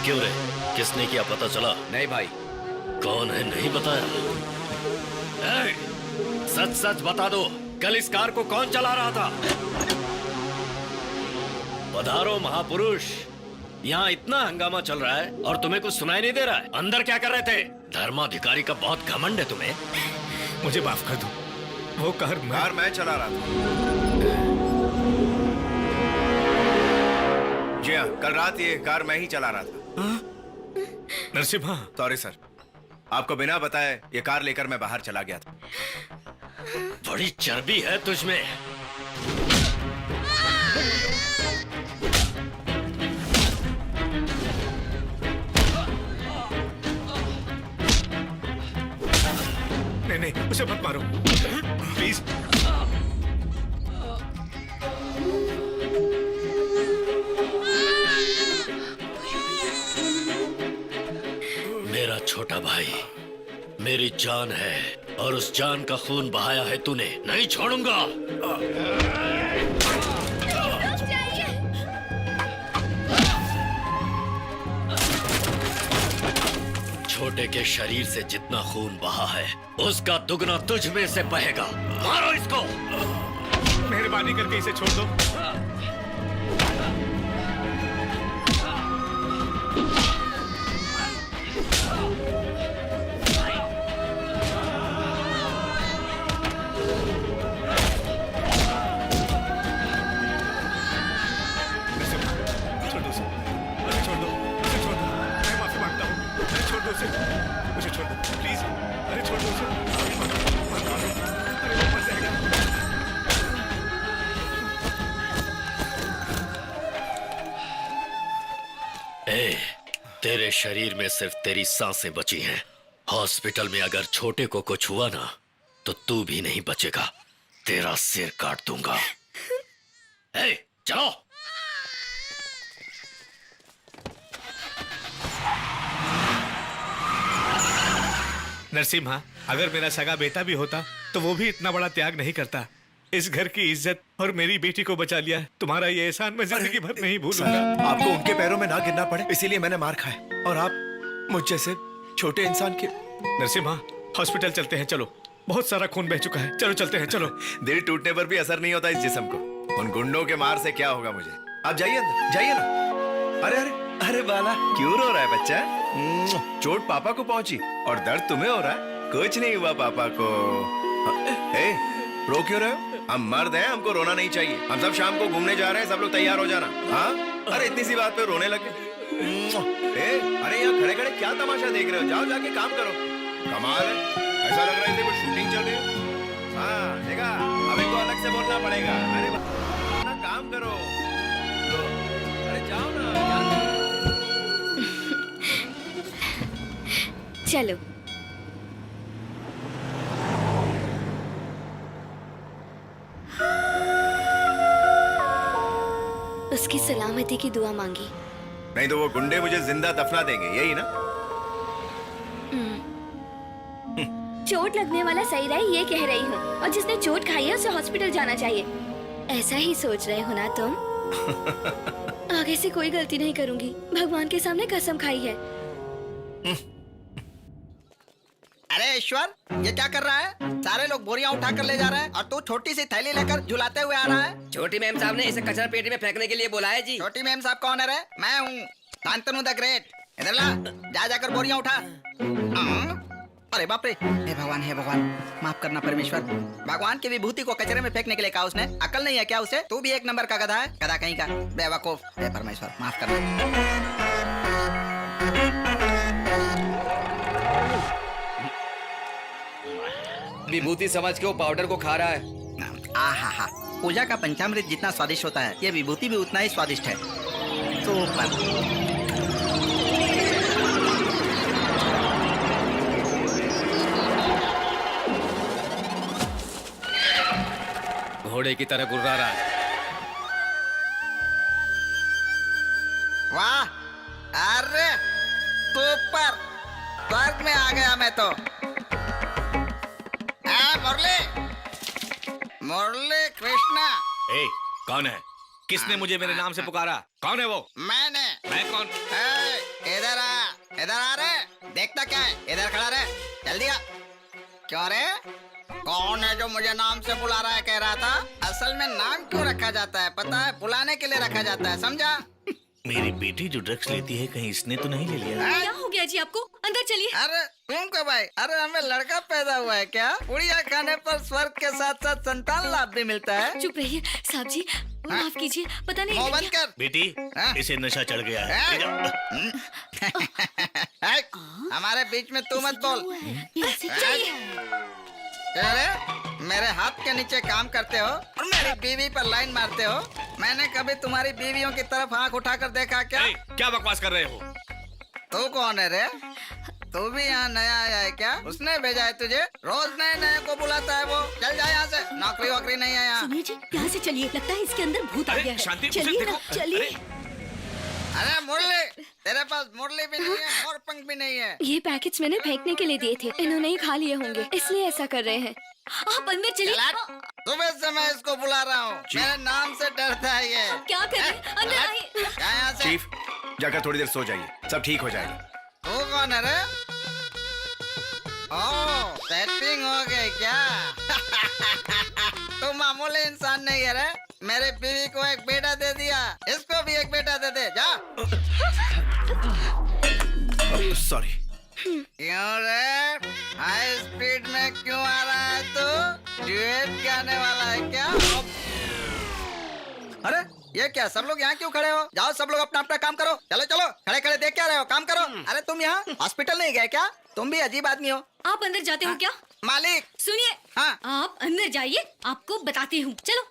क्यों रे, किसने किया पता चला? नहीं भाई। कौन है नहीं बताया? सच सच बता दो, कल इस कार को कौन चला रहा था? पधारो महापुरुष, यहाँ इतना हंगामा चल रहा है और तुम्हें कुछ सुनाई नहीं दे रहा है? अंदर क्या कर रहे थे? धर्माधिकारी का बहुत घमंड है तुम्हें। मुझे माफ कर दो, वो कार मैं चला रहा था। जी हाँ, कल रात ये कार मैं ही चला रहा था। नरसिम्हा, सॉरी सर, आपको बिना बताए ये कार लेकर मैं बाहर चला गया था। बड़ी चर्बी है तुझमें। नहीं नहीं, उसे मत मारो प्लीज। मेरा छोटा भाई मेरी जान है और उस जान का खून बहाया है तूने, नहीं छोड़ूंगा। छोटे के शरीर से जितना खून बहा है उसका दुगना तुझ में से बहेगा। मारो इसको। मेहरबानी करके इसे छोड़ दो। मुझे छोड़ दो प्लीज। अरे छोड़ दो उसे। मत मारो। अरे वो मर जाएगा। ए, तेरे शरीर में सिर्फ तेरी सांसें बची हैं। हॉस्पिटल में अगर छोटे को कुछ हुआ ना तो तू भी नहीं बचेगा, तेरा सिर काट दूंगा। ए, चलो। नरसिम्हा, अगर मेरा सगा बेटा भी होता तो वो भी इतना बड़ा त्याग नहीं करता। इस घर की इज्जत और मेरी बेटी को बचा लिया। तुम्हारा ये एहसान मैं जिंदगी भर नहीं भूलूंगा। आपको उनके पैरों में ना गिरना पड़े इसीलिए मैंने मार खाया, और आप मुझ जैसे छोटे इंसान के। नरसिम्हा, हॉस्पिटल चलते हैं, चलो। बहुत सारा खून बह चुका है, चलो चलते हैं, चलो। दिल टूटने पर भी असर नहीं होता इस जिस्म को। उन गुंडों के मार से क्या होगा मुझे। आप जाइए अंदर, जाइए ना। अरे अरे अरे बाला, क्यों रो रहा है बच्चा? चोट पापा को पहुंची और दर्द तुम्हें हो रहा है? कुछ नहीं हुआ पापा को। ए, रो क्यों रहे हो? हम मर्द हैं, हमको रोना नहीं चाहिए। हम सब शाम को घूमने जा रहे हैं, सब लोग तैयार हो जाना। हाँ, अरे इतनी सी बात पे रोने लगे। अरे यहाँ खड़े खड़े क्या तमाशा देख रहे हो? जाओ जाके काम करो। कमाल है, ऐसा लग रहा है कुछ शूटिंग चल रही है। हाँ देखा, अब इनको अलग से बोलना पड़ेगा। अरे ना काम करो। अरे जाओ ना। चलो। उसकी सलामती की दुआ मांगी। नहीं तो वो गुंडे मुझे जिंदा दफना देंगे, यही ना? चोट लगने वाला सही रहे ये कह रही हूँ, और जिसने चोट खाई है उसे हॉस्पिटल जाना चाहिए। ऐसा ही सोच रहे हो ना तुम? आगे से कोई गलती नहीं करूंगी, भगवान के सामने कसम खाई है। अरे ईश्वर, ये क्या कर रहा है? सारे लोग बोरियां उठा कर ले जा रहे हैं और तू छोटी सी थैली लेकर झुलाते हुए आ रहा है। छोटी मैम साहब ने इसे कचरा पेटी में फेंकने के लिए बोला है जी। छोटी मैम साहब कौन है रे? मैं हूँ शांतनु द ग्रेट। इधर ला, जा जाकर बोरियां उठा। अरे बाप रे, हे भगवान, हे भगवान, माफ करना परमेश्वर। भगवान की विभूति को कचरे में फेंकने के लिए कहा उसने। अकल नहीं है क्या उसे? तू भी एक नंबर का गधा है, गधा कहीं का, बेवकूफ। हे परमेश्वर, माफ करना। विभूति समझ के वो पाउडर को खा रहा है। आहा, पूजा का पंचामृत जितना स्वादिष्ट होता है, ये विभूति भी उतना ही स्वादिष्ट है। सुपर। घोड़े की तरह गुर्रा रहा है। वाह, अरे सुपर, स्वर्ग में आ गया मैं तो। मुरली, मुरली कृष्णा। ए, कौन है? किसने मुझे मेरे नाम से पुकारा? कौन है वो? मैंने। मैं कौन? इधर आ रे। देखता क्या है? इधर खड़ा रहे, जल्दी आ। क्यों रे? कौन है जो मुझे नाम से बुला रहा है? कह रहा था असल में नाम क्यों रखा जाता है पता है? बुलाने के लिए रखा जाता है, समझा? मेरी बेटी जो ड्रग्स लेती है कहीं इसने तो नहीं ले लिया? क्या हो गया जी आपको? अंदर चलिए। अरे तुम क्या भाई? अरे हमें लड़का पैदा हुआ है क्या? पुड़िया खाने पर स्वर्ग के साथ साथ संतान लाभ भी मिलता है। चुप रहिए साहब जी, माफ कीजिए, पता नहीं मुंह क्या- बंद कर। बेटी, हाँ? इसे नशा चढ़ गया है। हमारे बीच में तू मत बोल। चलिए। अरे मेरे हाथ के नीचे काम करते हो और मेरी बीवी पर लाइन मारते हो। मैंने कभी तुम्हारी बीवियों की तरफ आंख उठाकर देखा क्या? ए, क्या बकवास कर रहे हो? तू कौन है रे? तू भी यहाँ नया आया है क्या? उसने भेजा है तुझे? रोज नए नए को बुलाता है वो। चल जा यहाँ से, नौकरी वोकरी नहीं है यहाँ। सुनिए जी, यहाँ से चलिए, लगता है इसके अंदर भूत आ अरे, गया है। शांति, उसे चलिए ना, देखो। चलिए। अरे मुरली, तेरे पास मुरली भी नहीं है और पंख भी नहीं है। ये पैकेट्स मैंने फेंकने के लिए दिए थे, इन्होंने ही खा लिए होंगे, इसलिए ऐसा कर रहे हैं। आप अंदर चलिए। चला, सुबह से मैं इसको बुला रहा हूँ, मेरे नाम से डरता है ये। क्या करें? अंदर आइए। क्या यहाँ से? चीफ, जाकर थोड़ी देर सो जाइए, सब ठीक हो जाएगा। तू कौन है रे? ओह, सेटिंग हो गई क्या? तू मामूली इंसान नहीं है रे। मेरी बीवी को एक बेटा दे दिया, इसको भी एक बेटा दे दे, जा। सॉरी। क्यों रे? हाई स्पीड में क्यों आ रहा है तू? ड्यूएट गाने वाला है क्या? अरे ये क्या, सब लोग यहाँ क्यों खड़े हो? जाओ सब लोग अपना अपना काम करो। चलो चलो, खड़े खड़े देख क्या रहे हो? काम करो। अरे तुम यहाँ हॉस्पिटल नहीं गए क्या? तुम भी अजीब आदमी हो। आप अंदर जाते हो क्या? मालिक। सुनिए, हाँ। आप अंदर जाइए, आपको बताती हूँ। चलो।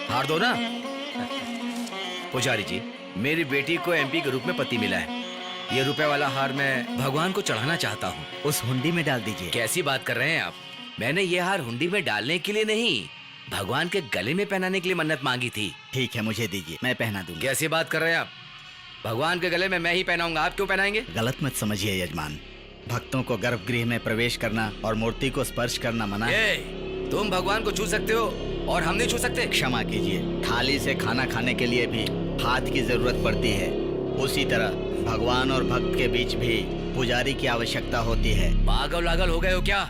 हार दो ना। पुजारी जी, मेरी बेटी को एमपी के रूप में पति मिला है। ये रुपए वाला हार मैं भगवान को चढ़ाना चाहता हूँ। उस हुंडी में डाल दीजिए। कैसी बात कर रहे हैं आप? मैंने ये हार हुंडी में डालने के लिए नहीं, भगवान के गले में पहनाने के लिए मन्नत मांगी थी। ठीक है, मुझे दीजिए, मैं पहना दूंगा। कैसी बात कर रहे हैं आप? भगवान के गले में मैं ही पहनाऊंगा, आप क्यों पहनाएंगे? गलत मत समझिए यजमान, भक्तों को गर्भगृह में प्रवेश करना और मूर्ति को स्पर्श करना मना है। ए, तुम भगवान को छू सकते हो और हम नहीं छू सकते? क्षमा कीजिए, थाली से खाना खाने के लिए भी हाथ की जरूरत पड़ती है। उसी तरह भगवान और भक्त के बीच भी पुजारी की आवश्यकता होती है। पागल लागल हो गए हो क्या?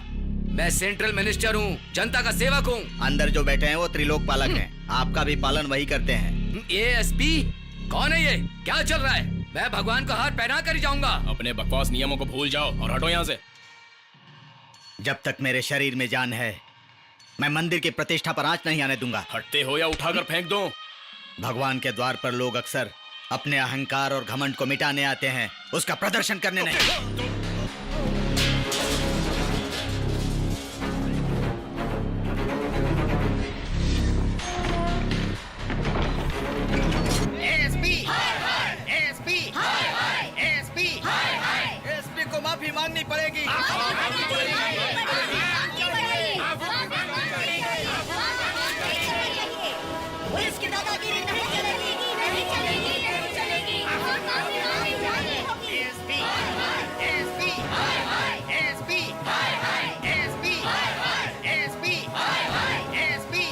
मैं सेंट्रल मिनिस्टर हूँ, जनता का सेवक हूँ। अंदर जो बैठे हैं वो त्रिलोक पालक हैं, आपका भी पालन वही करते हैं। एएसपी कौन है ये? क्या चल रहा है? मैं भगवान का हार पहना कर ही जाऊंगा। अपने बकवास नियमों को भूल जाओ और हटो यहाँ से। जब तक मेरे शरीर में जान है, मैं मंदिर की प्रतिष्ठा पर आंच नहीं आने दूंगा। हटते हो या उठाकर फेंक दो। भगवान के द्वार पर लोग अक्सर अपने अहंकार और घमंड को मिटाने आते हैं, उसका प्रदर्शन करने नहीं। एसपी को माफी मांगनी पड़ेगी। पुलिस की दादागिरी नहीं चलेगी, नहीं चलेगी, नहीं चलेगी। SP, SP, SP, SP, SP, SP.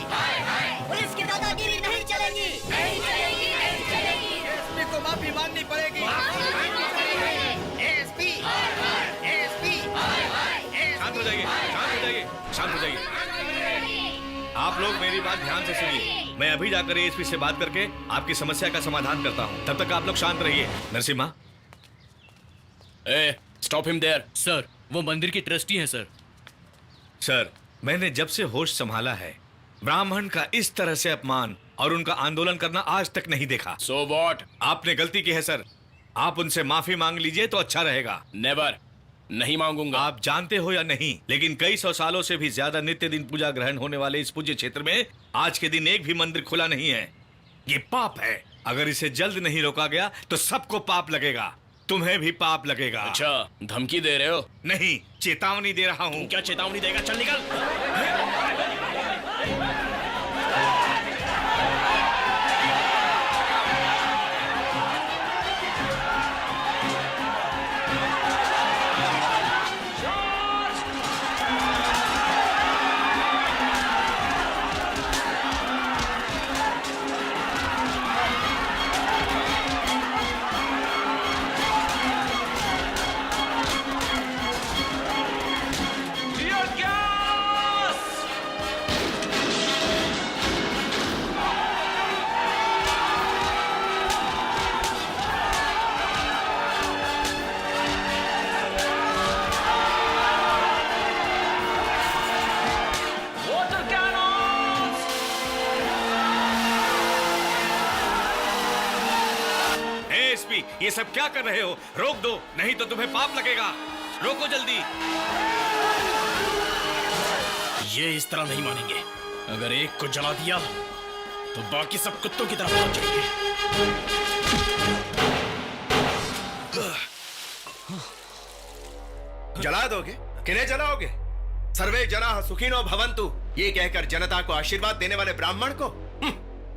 Police की दादागिरी नहीं चलेगी, नहीं चलेगी, नहीं चलेगी। एसपी को माफी मांगनी पड़ेगी। एसपी, एसपी, शांत हो जाइए, शांत हो जाइए, शांत हो जाइए। आप लोग मेरी बात ध्यान से सुनिए। मैं अभी जाकर एएसपी से बात करके आपकी समस्या का समाधान करता हूँ। तब तक आप लोग शांत रहिए। नरसिम्हा, ए, स्टॉप हिम देयर। सर, वो मंदिर की ट्रस्टी हैं सर। सर, मैंने जब से होश संभाला है, ब्राह्मण का इस तरह से अपमान और उनका आंदोलन करना आज तक नहीं देखा। So what? आपने गलती की है सर, आप उनसे माफी मांग लीजिए तो अच्छा रहेगा। नेवर, नहीं मांगूंगा। आप जानते हो या नहीं, लेकिन कई सौ सालों से भी ज्यादा नित्य दिन पूजा ग्रहण होने वाले इस पूज्य क्षेत्र में आज के दिन एक भी मंदिर खुला नहीं है। ये पाप है। अगर इसे जल्द नहीं रोका गया तो सबको पाप लगेगा, तुम्हें भी पाप लगेगा। अच्छा, धमकी दे रहे हो? नहीं, चेतावनी दे रहा हूँ। क्या चेतावनी देगा? चल निकल। एएसपी, ये सब क्या कर रहे हो? रोक दो, नहीं तो तुम्हें पाप लगेगा। रोको जल्दी। ये इस तरह नहीं मानेंगे। अगर एक को जला दिया तो बाकी सब कुत्तों की तरफ भाग जाएंगे। जला दोगे? किन्हें जलाओगे? सर्वे जना सुखिनो भवंतु ये कहकर जनता को आशीर्वाद देने वाले ब्राह्मण को,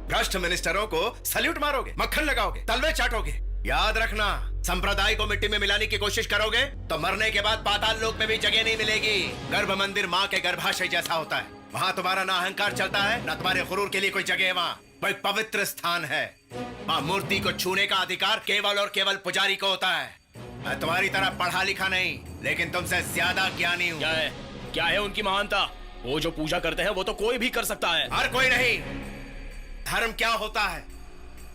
भ्रष्ट मिनिस्टरों को सल्यूट मारोगे, मक्खन लगाओगे, तलवे चाटोगे। याद रखना, संप्रदाय को मिट्टी में मिलाने की कोशिश करोगे तो मरने के बाद पाताल लोक में भी जगह नहीं मिलेगी। गर्भ मंदिर माँ के गर्भाशय जैसा होता है, वहाँ तुम्हारा ना अहंकार चलता है, ना तुम्हारे गुरूर के लिए कोई जगह है। वहाँ वो एक पवित्र स्थान है। वहाँ मूर्ति को छूने का अधिकार केवल और केवल पुजारी को होता है। मैं तुम्हारी तरह पढ़ा लिखा नहीं, लेकिन तुमसे ज्यादा ज्ञानी हूँ। क्या है उनकी महानता? वो जो पूजा करते हैं वो तो कोई भी कर सकता है। हर कोई नहीं। धर्म क्या होता है,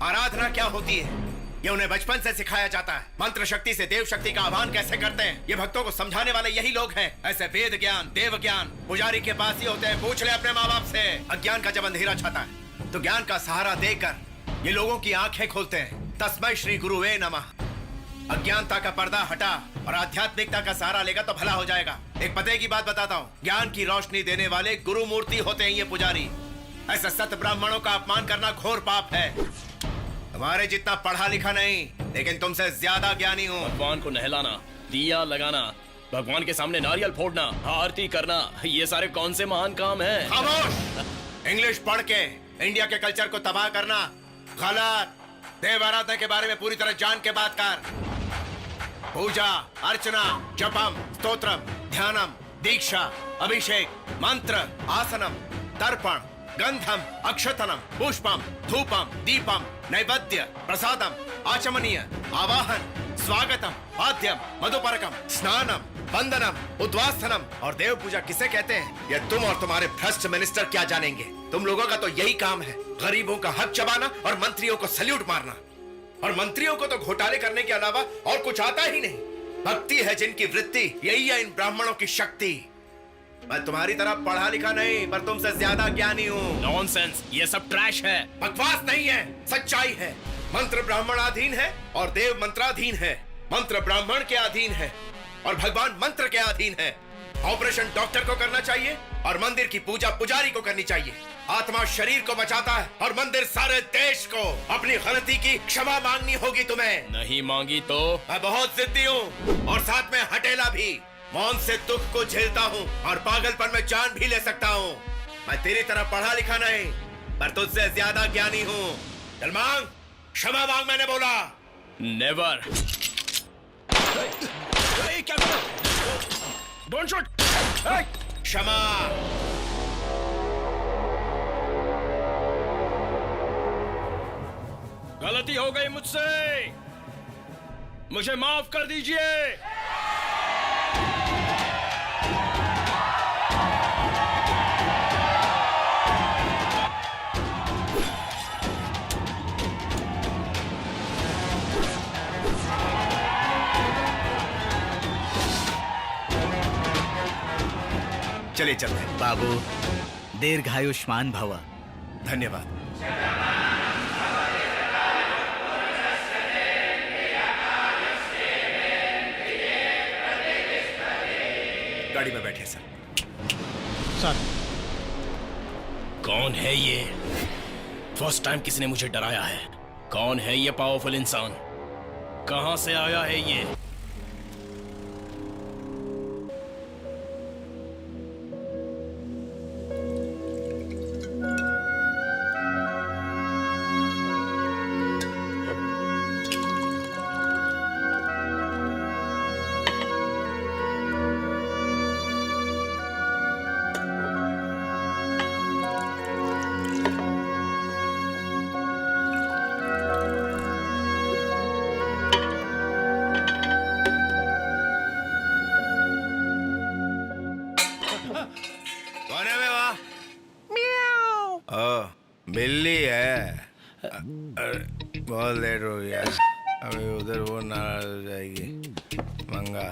आराधना क्या होती है, ये उन्हें बचपन से सिखाया जाता है। मंत्र शक्ति से देव शक्ति का आह्वान कैसे करते हैं, ये भक्तों को समझाने वाले यही लोग हैं। ऐसे वेद ज्ञान, देव ज्ञान पुजारी के पास ही होते हैं। पूछ ले अपने माँ बाप से। अज्ञान का जब अंधेरा छाता है तो ज्ञान का सहारा देकर ये लोगों की आंखें खोलते हैं। तस्मै श्री गुरुवे नमः। अज्ञानता का पर्दा हटा और आध्यात्मिकता का सहारा लेगा तो भला हो जाएगा। एक पते की बात बताता हूँ, ज्ञान की रोशनी देने वाले गुरु मूर्ति होते हैं ये पुजारी। ऐसे सत ब्राह्मणों का अपमान करना घोर पाप है। तुम्हारे जितना पढ़ा लिखा नहीं, लेकिन तुमसे ज्यादा ज्ञानी हूँ। भगवान को नहलाना, दिया लगाना, भगवान के सामने नारियल फोड़ना, आरती करना, ये सारे कौन से महान काम हैं? खामोश। इंग्लिश पढ़ के इंडिया के कल्चर को तबाह करना गलत। देव आराधना के बारे में पूरी तरह जान के बात कर। पूजा अर्चना, जपम, स्तोत्रम, ध्यानम, दीक्षा, अभिषेक, मंत्र, आसनम, तर्पण, गंधम, अक्षतनम, पुष्पम, धूपम, दीपम, नैवेद्य, प्रसादम, आचमनीय, आवाहन, स्वागतम, वाद्यम, मधुपरकम, स्नानम, वंदनम, उद्वासनम और देव पूजा किसे कहते हैं, यह तुम और तुम्हारे भ्रष्ट मिनिस्टर क्या जानेंगे। तुम लोगों का तो यही काम है, गरीबों का हक चबाना और मंत्रियों को सल्यूट मारना। और मंत्रियों को तो घोटाले करने के अलावा और कुछ आता ही नहीं। भक्ति है जिनकी वृत्ति, यही है इन ब्राह्मणों की शक्ति। मैं तुम्हारी तरह पढ़ा लिखा नहीं, पर तुमसे ज्यादा ज्ञानी हूँ। नॉनसेंस, ये सब ट्रैश है। बकवास नहीं है, सच्चाई है। मंत्र ब्राह्मणाधीन है और देव मंत्राधीन है। मंत्र ब्राह्मण के अधीन है और भगवान मंत्र के अधीन है। ऑपरेशन डॉक्टर को करना चाहिए और मंदिर की पूजा पुजारी को करनी चाहिए। आत्मा शरीर को बचाता है और मंदिर सारे देश को। अपनी गलती की क्षमा मांगनी होगी तुम्हें। नहीं मांगी तो? मैं बहुत जिद्दी हूँ और साथ में हटेला भी। मौन से दुख को झेलता हूँ और पागलपन में जान भी ले सकता हूँ। मैं तेरी तरह पढ़ा लिखा नहीं, पर तुझसे ज्यादा ज्ञानी हूँ। चल मांग, क्षमा मांग, मैंने बोला। नेवर। क्या कर? Don't shoot. क्षमा। गलती हो गई मुझसे, मुझे माफ कर दीजिए। चलिए चलते हैं। बाबू, दीर्घायुष्मान भव। धन्यवाद। गाड़ी में बैठे सर। कौन है ये? फर्स्ट टाइम किसी ने मुझे डराया है। कौन है ये पावरफुल इंसान? कहां से आया है ये? कौन है बे वहाँ? ओ, बिल्ली है। बहुत लेट हो गया, अभी उधर वो नाराज हो जाएगी। मंगा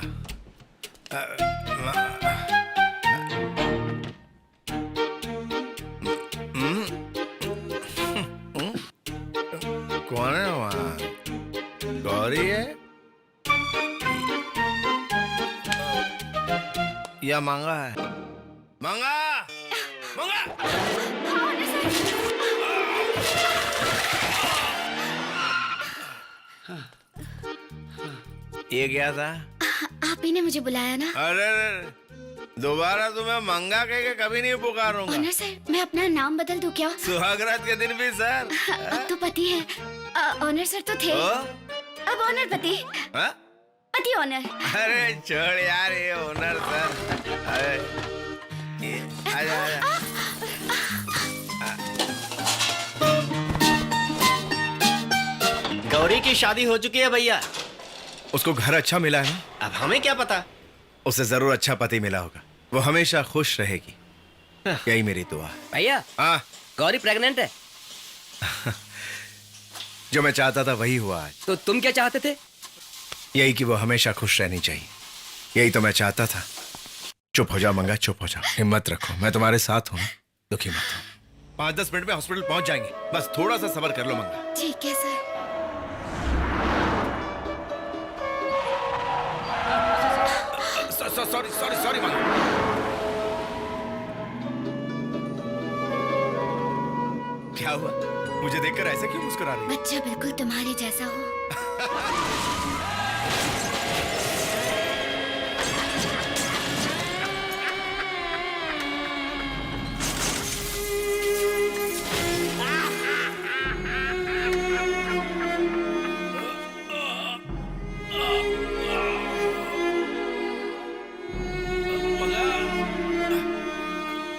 कौन है वहाँ? गौरी है या मंगा है? मंगा मंगा ये क्या था? आप ही ने मुझे बुलाया ना। अरे दोबारा तुम्हें मंगा कह के कभी नहीं पुकारूंगा। ऑनर सर, मैं अपना नाम बदल दूं क्या? सुहागरात के दिन भी सर। अब तो पति है। ऑनर सर तो थे, ओ? अब ऑनर पति। हाँ? पति ऑनर। अरे छोड़ यार ये ओनर सर। अरे आजा आजा। गौरी की शादी हो चुकी है भैया। उसको घर अच्छा मिला है ना? अब हमें क्या पता। उसे जरूर अच्छा पति मिला होगा, वो हमेशा खुश रहेगी, यही मेरी दुआ है। भैया, हाँ, गौरी प्रेग्नेंट है। जो मैं चाहता था वही हुआ आज। तो तुम क्या चाहते थे? यही कि वो हमेशा खुश रहनी चाहिए, यही तो मैं चाहता था। चुप हो जाओ मंगा, चुप हो जाओ, हिम्मत रखो, मैं तुम्हारे साथ हूँ, दुखी मत हो। 5-10 मिनट में हॉस्पिटल पहुंच जाएंगे, बस थोड़ा सा सब्र कर लो मंगा। ठीक है सर। सॉरी सॉरी सॉरी मंगा। क्या हुआ? मुझे देखकर ऐसे क्यों मुस्कुरा रही? बच्चा बिल्कुल तुम्हारे जैसा हो।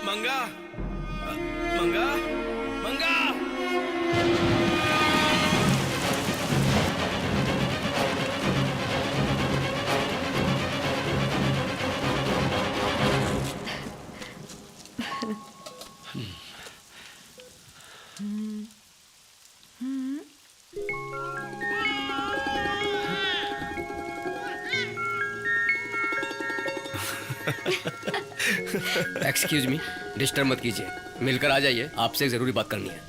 मंगा मंगा मंगा एक्सक्यूज मी, डिस्टर्ब मत कीजिए, मिलकर आ जाइए, आपसे एक जरूरी बात करनी है।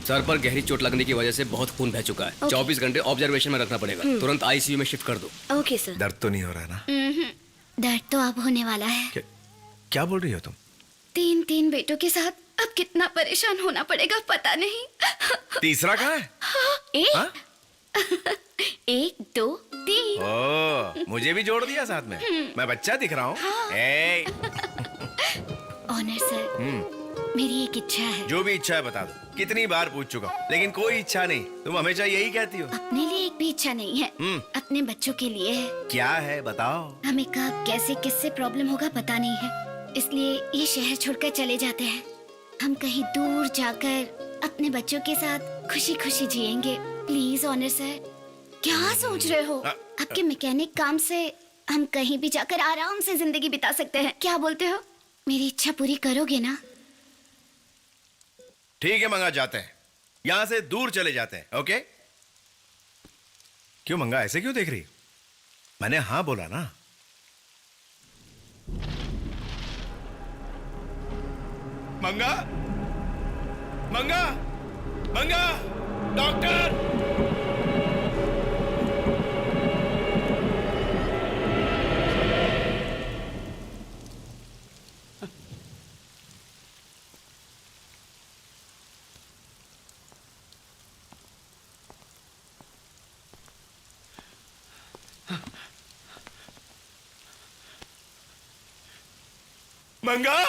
सर पर गहरी चोट लगने की वजह से बहुत खून बह चुका है। 24 घंटे ऑब्जर्वेशन में रखना पड़ेगा। तुरंत आईसीयू में शिफ्ट कर दो। Okay sir. दर्द तो नहीं हो रहा ना? दर्द तो अब होने वाला है। क्या बोल रही हो तुम? 3 बेटों के साथ अब कितना परेशान होना पड़ेगा पता नहीं। तीसरा कहाँ है? हाँ? 1 2 3। ओ, मुझे भी जोड़ दिया साथ में। मैं बच्चा दिख रहा हूँ। ऑनर सर, मेरी एक इच्छा है। जो भी इच्छा है बता दो, कितनी बार पूछ चुका हूँ, लेकिन कोई इच्छा नहीं। तुम हमेशा यही कहती हो। अपने लिए एक भी इच्छा नहीं है, अपने बच्चों के लिए है। क्या है बताओ? हमें कब कैसे किससे प्रॉब्लम होगा पता नहीं है, इसलिए ये शहर छोड़कर चले जाते हैं। हम कहीं दूर जाकर अपने बच्चों के साथ खुशी खुशी जिएंगे। Please honour sir. क्या सोच रहे हो? आपके मैकेनिक काम से हम कहीं भी जाकर आराम से जिंदगी बिता सकते हैं। क्या बोलते हो? मेरी इच्छा पूरी करोगे ना? ठीक है मंगा, जाते हैं यहाँ से, दूर चले जाते हैं। ओके? क्यों मंगा, ऐसे क्यों देख रही? मैंने हाँ बोला ना। मंगा मंगा मंगा, डॉक्टर! मंगा,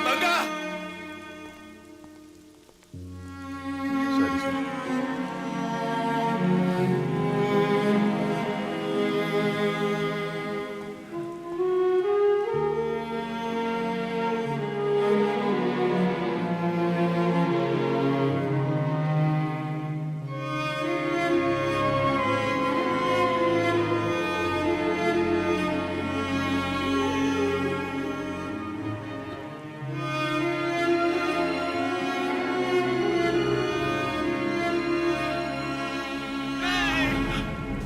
मंगा। सॉरी।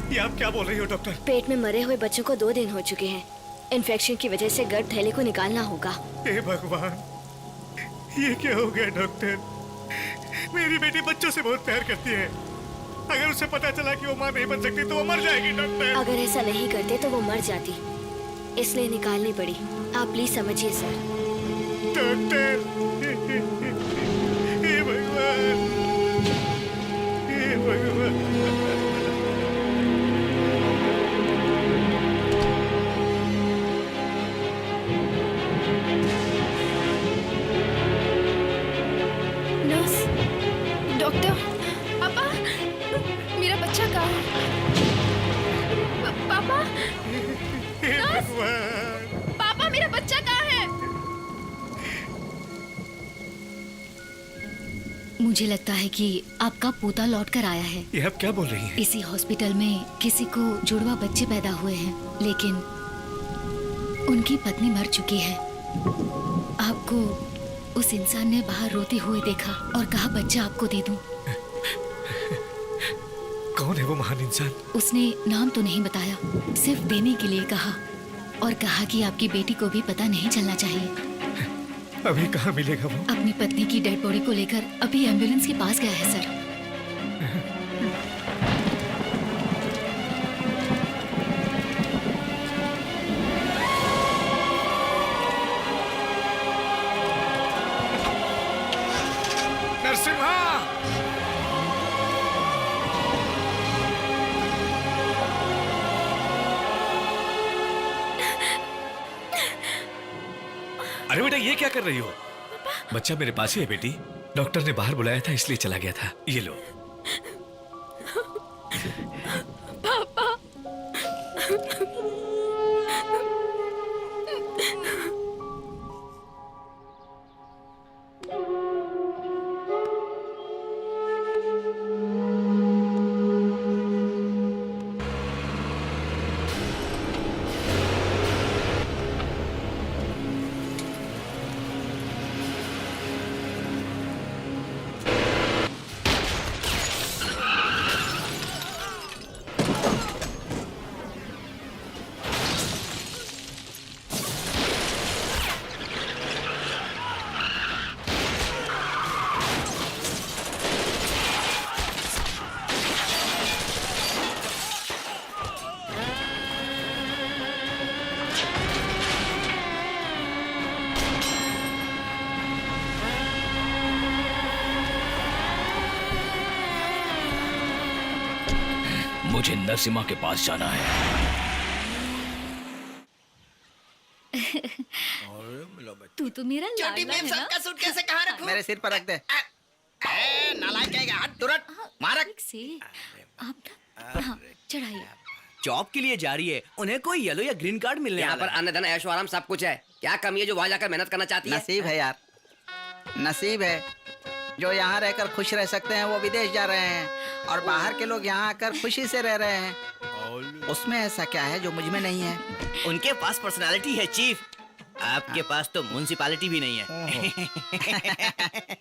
ये आप क्या बोल रही हो डॉक्टर? पेट में मरे हुए बच्चों को 2 दिन हो चुके हैं। इन्फेक्शन की वजह से गर्भ थैले को निकालना होगा। हे भगवान, ये क्या हो गया डॉक्टर? मेरी बेटी बच्चों से बहुत प्यार करती है। अगर उसे पता चला कि वो माँ नहीं बन सकती तो वो मर जाएगी डॉक्टर। अगर ऐसा नहीं करते तो वो मर जाती, इसलिए निकालनी पड़ी। आप प्लीज समझिए सर। डॉक्टर, हे भगवान, हे भगवान। नर्स, डॉक्टर, पापा, मेरा बच्चा कहाँ है? पापा, नर्स, पापा, मेरा बच्चा कहाँ है? मुझे लगता है कि आपका पोता लौट कर आया है। ये आप क्या बोल रही हैं? इसी हॉस्पिटल में किसी को जुड़वा बच्चे पैदा हुए हैं, लेकिन उनकी पत्नी मर चुकी है। आपको उस इंसान ने बाहर रोते हुए देखा और कहा बच्चा आपको दे दूं। कौन है वो महान इंसान? उसने नाम तो नहीं बताया, सिर्फ देने के लिए कहा और कहा कि आपकी बेटी को भी पता नहीं चलना चाहिए। अभी कहाँ मिलेगा वो? अपनी पत्नी की डेड बॉडी को लेकर अभी एम्बुलेंस के पास गया है सर। नरसिम्हा! अरे बेटा, ये क्या कर रही हो? बच्चा मेरे पास ही है बेटी। डॉक्टर ने बाहर बुलाया था इसलिए चला गया था। ये लो। मुझे नरसिम्हा के पास जाना है। तू तो मेरा लाडला है ना? सूट कैसे कहाँ रखूं? मेरे सिर पर रख दे। नालायक कहेगा, हट तुरंत मारक। ठीक से आप हाँ, चढ़ाइए। जॉब के लिए जा रही है, उन्हें कोई येलो या ग्रीन कार्ड मिलने यहाँ वाला पर अन्न धन ऐशो आराम सब कुछ है। क्या कमी है जो वहाँ जाकर मेहनत करना चाहती है? नसीब है यार, नसीब है। जो यहाँ रहकर खुश रह सकते हैं वो विदेश जा रहे हैं और बाहर के लोग यहाँ आकर खुशी से रह रहे हैं। उसमें ऐसा क्या है जो मुझ में नहीं है? उनके पास पर्सनालिटी है चीफ, आपके पास तो म्युनिसिपैलिटी भी नहीं है।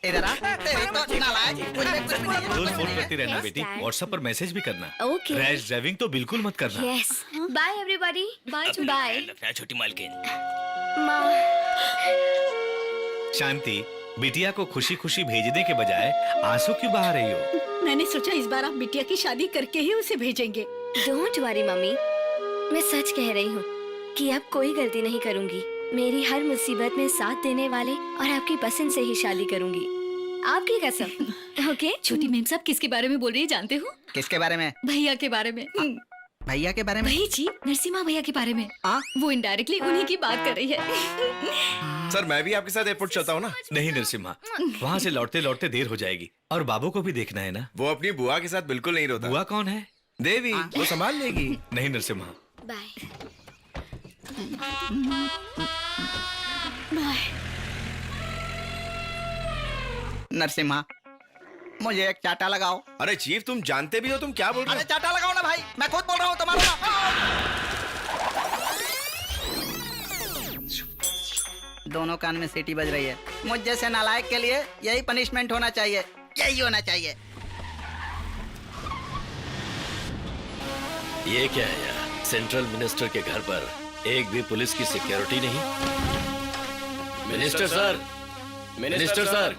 इधर आ, तेरी तो नालायक, मुझ में कुछ भी नहीं है। रोज फोन करती रहना Yes, बेटी, Dad. व्हाट्सएप पर मैसेज भी करना। Okay. रैश ड्राइविंग तो बिल्कुल मत करना। Yes, bye everybody. Bye bye लगता है छोटी मालकिन। माँ। शांति, बिटिया को खुशी खुशी भेजने के बजाय आंसू क्यों बहा रही हो? मैंने सोचा इस बार आप बिटिया की शादी करके ही उसे भेजेंगे। डोंट वरी मम्मी, मैं सच कह रही हूँ कि अब कोई गलती नहीं करूँगी। मेरी हर मुसीबत में साथ देने वाले और आपकी पसंद से ही शादी करूँगी। आपकी कसम। ओके। छोटी मेम साहब किसके बारे में बोल रही है जानते हो? किसके बारे में? भैया के बारे में। भैया के बारे में? वही जी, नरसिम्हा भैया के बारे में। वो इनडायरेक्टली उन्हीं की बात कर रही है। सर मैं भी आपके साथ एयरपोर्ट चलता हूँ ना। नहीं नरसिम्हा, वहाँ से लौटते लौटते देर हो जाएगी और बाबू को भी देखना है ना। वो अपनी बुआ के साथ बिल्कुल नहीं रोता। बुआ कौन है? देवी, वो संभाल लेगी। नहीं नरसिम्हा। बाय। नरसिम्हा, मुझे एक चाटा लगाओ। अरे चीफ, तुम जानते भी हो तुम क्या बोल रहे अरे हो? चाटा लगाओ ना भाई, मैं खुद बोल रहा हूँ तुम्हारा। दोनों कान में सीटी बज रही है। मुझ जैसे नालायक के लिए यही पनिशमेंट होना चाहिए, यही होना चाहिए। ये क्या है यार? सेंट्रल मिनिस्टर के घर पर एक भी पुलिस की सिक्योरिटी नहीं। मिनिस्टर सर, मिनिस्टर सर,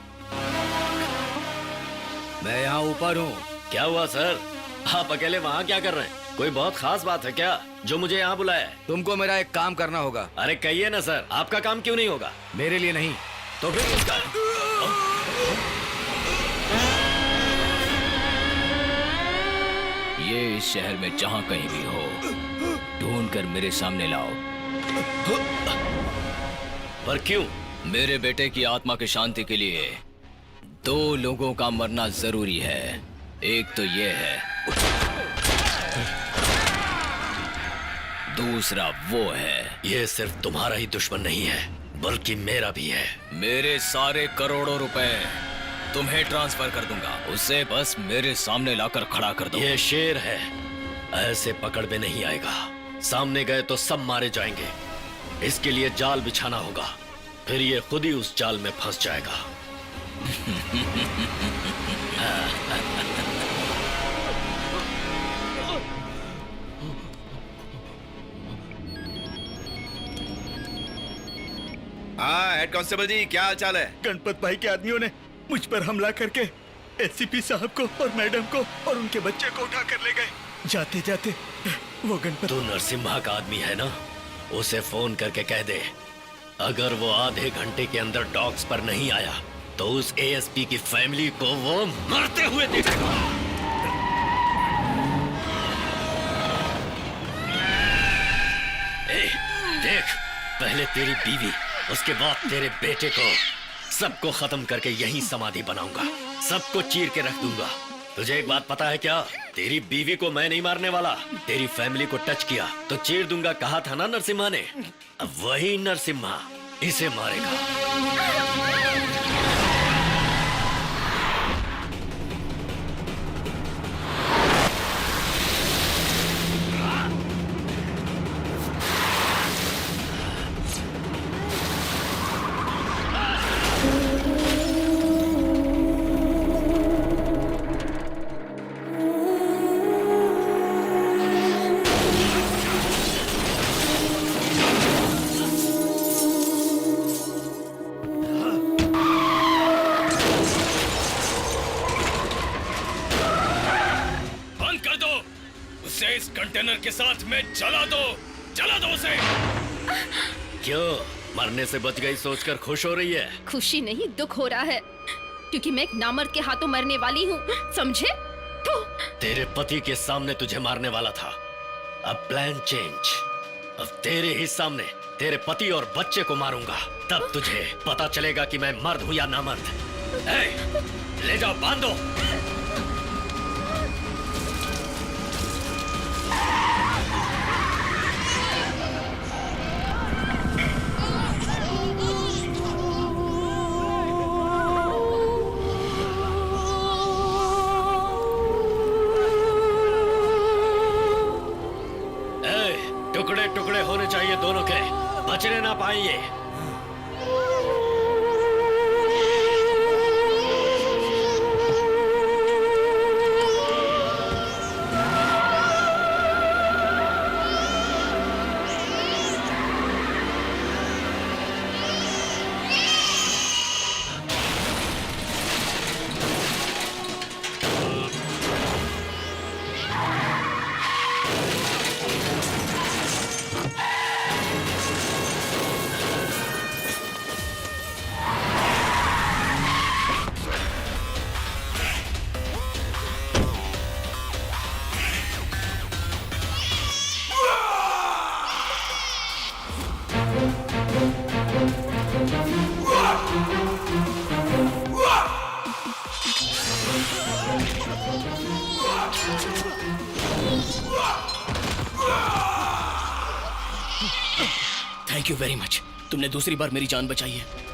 मैं यहाँ ऊपर हूँ। क्या हुआ सर? आप अकेले वहाँ क्या कर रहे हैं? कोई बहुत खास बात है क्या जो मुझे यहाँ बुलाया है? तुमको मेरा एक काम करना होगा। अरे कहिए ना सर, आपका काम क्यों नहीं होगा? मेरे लिए नहीं तो फिर किसका? ये इस शहर में जहाँ कहीं भी हो, ढूंढ कर मेरे सामने लाओ। पर क्यों? मेरे बेटे की आत्मा की शांति के लिए 2 लोगों का मरना जरूरी है। एक तो ये है, दूसरा वो है। ये सिर्फ तुम्हारा ही दुश्मन नहीं है बल्कि मेरा भी है। मेरे सारे करोड़ों रुपए तुम्हें ट्रांसफर कर दूंगा, उसे बस मेरे सामने लाकर खड़ा कर दो। ये शेर है, ऐसे पकड़ में नहीं आएगा। सामने गए तो सब मारे जाएंगे। इसके लिए जाल बिछाना होगा, फिर ये खुद ही उस जाल में फंस जाएगा। हाँ हेड कांस्टेबल जी, क्या हाल चाल है? गणपत भाई के आदमियों ने मुझ पर हमला करके एससीपी साहब को और मैडम को और उनके बच्चे को उठा कर ले गए। जाते जाते वो गणपत। तू नरसिम्हा का आदमी है ना? उसे फोन करके कह दे, अगर वो आधे घंटे के अंदर डॉग्स पर नहीं आया तो उस एएसपी की फैमिली को वो मरते हुए देखेगा। ए, देख, पहले तेरी बीवी, उसके बाद तेरे बेटे को, सबको खत्म करके यहीं समाधि बनाऊंगा। सबको चीर के रख दूंगा। तुझे एक बात पता है क्या? तेरी बीवी को मैं नहीं मारने वाला। तेरी फैमिली को टच किया तो चीर दूंगा, कहा था ना नरसिम्हा ने। अब वही नरसिम्हा इसे मारेगा। इस कंटेनर के साथ में जला दो उसे। क्यों, मरने से बच गई सोचकर खुश हो रही है? खुशी नहीं, दुख हो रहा है, क्योंकि मैं एक नामर्द के हाथों मरने वाली हूँ, समझे? तेरे पति के सामने तुझे मारने वाला था, अब प्लान चेंज। अब तेरे ही सामने तेरे पति और बच्चे को मारूंगा, तब तुझे पता चलेगा कि मैं मर्द हूँ या नामर्द। ले जाओ, बांधो। टुकड़े टुकड़े होने चाहिए दोनों के, बचने ना पाएंगे। थैंक यू वेरी मच, तुमने दूसरी बार मेरी जान बचाई है।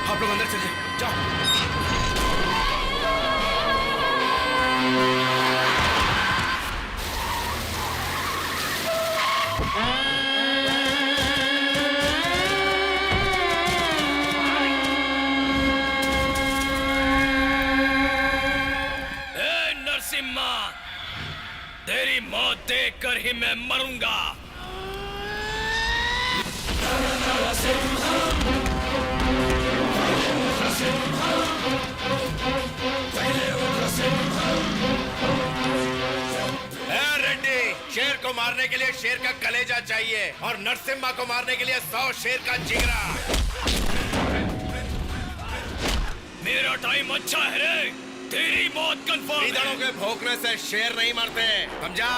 आप लोग अंदर चलिए, जाओ। ए नरसिम्हा, तेरी मौत देखकर ही मैं मरूंगा। रेड्डी, शेर को मारने के लिए शेर का कलेजा चाहिए और नरसिम्हा को मारने के लिए 100 शेर का जिगरा। मेरा टाइम अच्छा है रे, तेरी मौत कंफर्म ईंधनों है। के भोंकने से शेर नहीं मरते, समझा?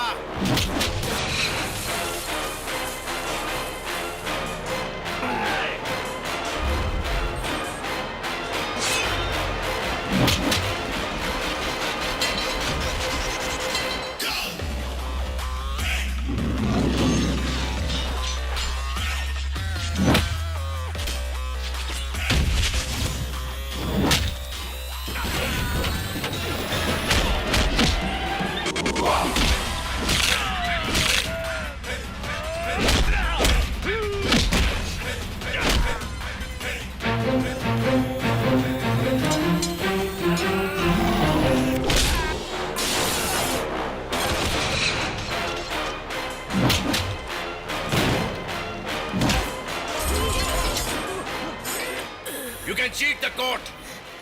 You can cheat the court,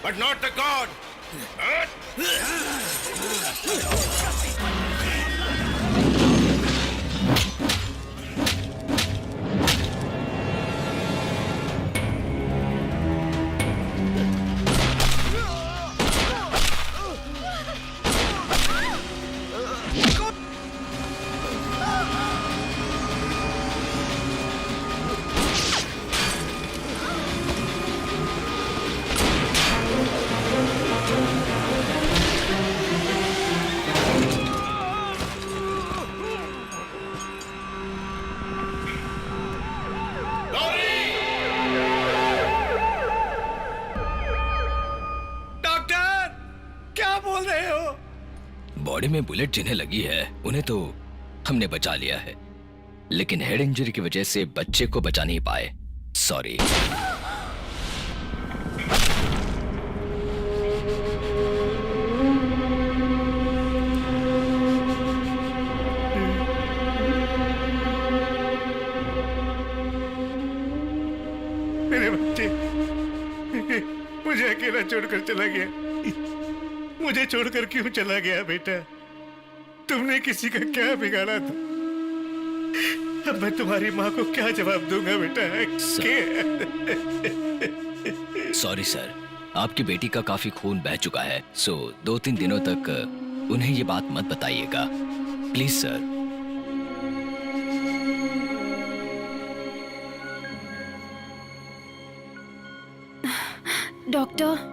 but not the god. Body में बुलेट जिन्हें लगी है उन्हें तो हमने बचा लिया है, लेकिन हेड इंजरी की वजह से बच्चे को बचा नहीं पाए। सॉरी। मेरे बच्चे मुझे अकेला छोड़कर चला गया। मुझे छोड़कर क्यों चला गया बेटा? तुमने किसी का क्या बिगाड़ा था? अब मैं तुम्हारी माँ को क्या जवाब दूंगा बेटा? सॉरी सर, आपकी बेटी का काफी खून बह चुका है, सो 2-3 दिनों तक उन्हें ये बात मत बताइएगा please sir. Doctor,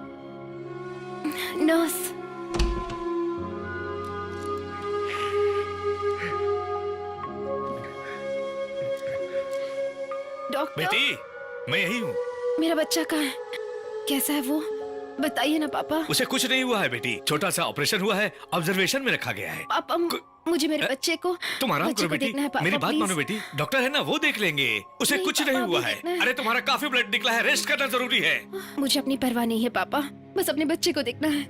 nurse. Doctor, बेटी मैं यही हूँ। मेरा बच्चा कहाँ है? कैसा है वो? बताइए ना पापा। उसे कुछ नहीं हुआ है बेटी, छोटा सा ऑपरेशन हुआ है, ऑब्जर्वेशन में रखा गया है। पापा मुझे मेरे बच्चे को तुम आराम बच्चे करो को बेटी, देखना है पापा, मेरी बात प्लीज। मानो बेटी, डॉक्टर है ना वो देख लेंगे। उसे नहीं, कुछ पापा, नहीं हुआ अभी है। देखना है। अरे तुम्हारा काफी ब्लड निकला है, रेस्ट करना जरूरी है। मुझे अपनी परवाह नहीं है पापा, बस अपने बच्चे को देखना है।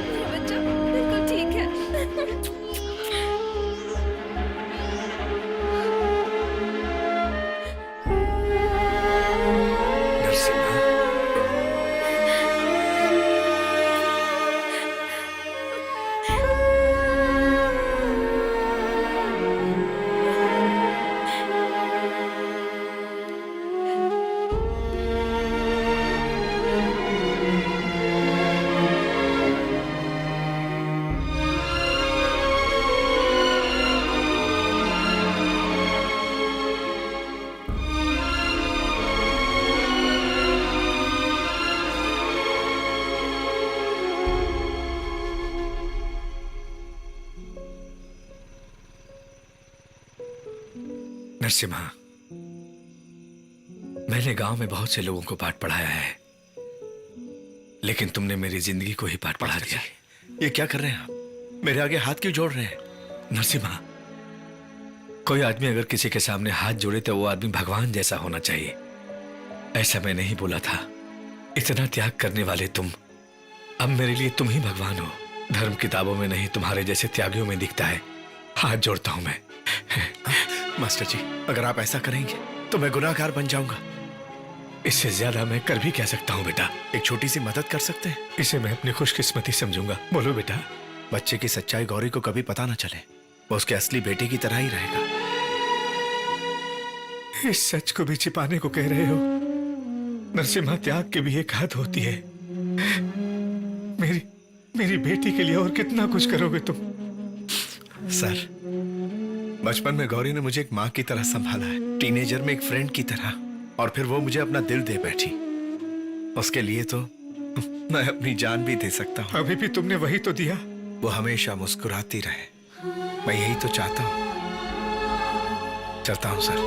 मेरा बच्चा बिल्कुल ठीक है। नरसिम्हा, नरसिम्हा, मैंने गांव में बहुत से लोगों को पाठ पढ़ाया है, लेकिन तुमने मेरी जिंदगी को ही पाठ पढ़ा दिया। ये क्या कर रहे हैं आप? मेरे आगे हाथ क्यों जोड़ रहे हैं? नरसिम्हा, कोई आदमी अगर किसी के सामने हाथ जोड़े तो वो आदमी भगवान जैसा होना चाहिए। ऐसा मैं नहीं बोला था। इतना त्याग करने वाले तुम, अब मेरे लिए तुम ही भगवान हो। धर्म किताबों में नहीं, तुम्हारे जैसे त्यागियों में दिखता है। हाथ जोड़ता हूं मैं। मास्टर जी, अगर आप ऐसा करेंगे तो मैं गुनाहगार बन जाऊंगा। इससे ज्यादा मैं कर भी कह सकता हूँ बेटा। एक छोटी सी मदद कर सकते हैं? इसे मैं अपनी खुशकिस्मती समझूंगा। बोलो बेटा। बच्चे की सच्चाई गौरी को कभी पता ना चले, वो उसके असली बेटे की तरह ही रहेगा। इस सच को भी छिपाने को कह रहे हो? नरसिम्हा, त्याग की भी एक हद होती है। मेरी बेटी के लिए और कितना कुछ करोगे तुम? सर, बचपन में गौरी ने मुझे एक माँ की तरह संभाला है, टीनेजर में एक फ्रेंड की तरह, और फिर वो मुझे अपना दिल दे बैठी। उसके लिए तो मैं अपनी जान भी दे सकता हूँ। अभी भी तुमने वही तो दिया। वो हमेशा मुस्कुराती रहे, मैं यही तो चाहता हूँ। चलता हूँ सर।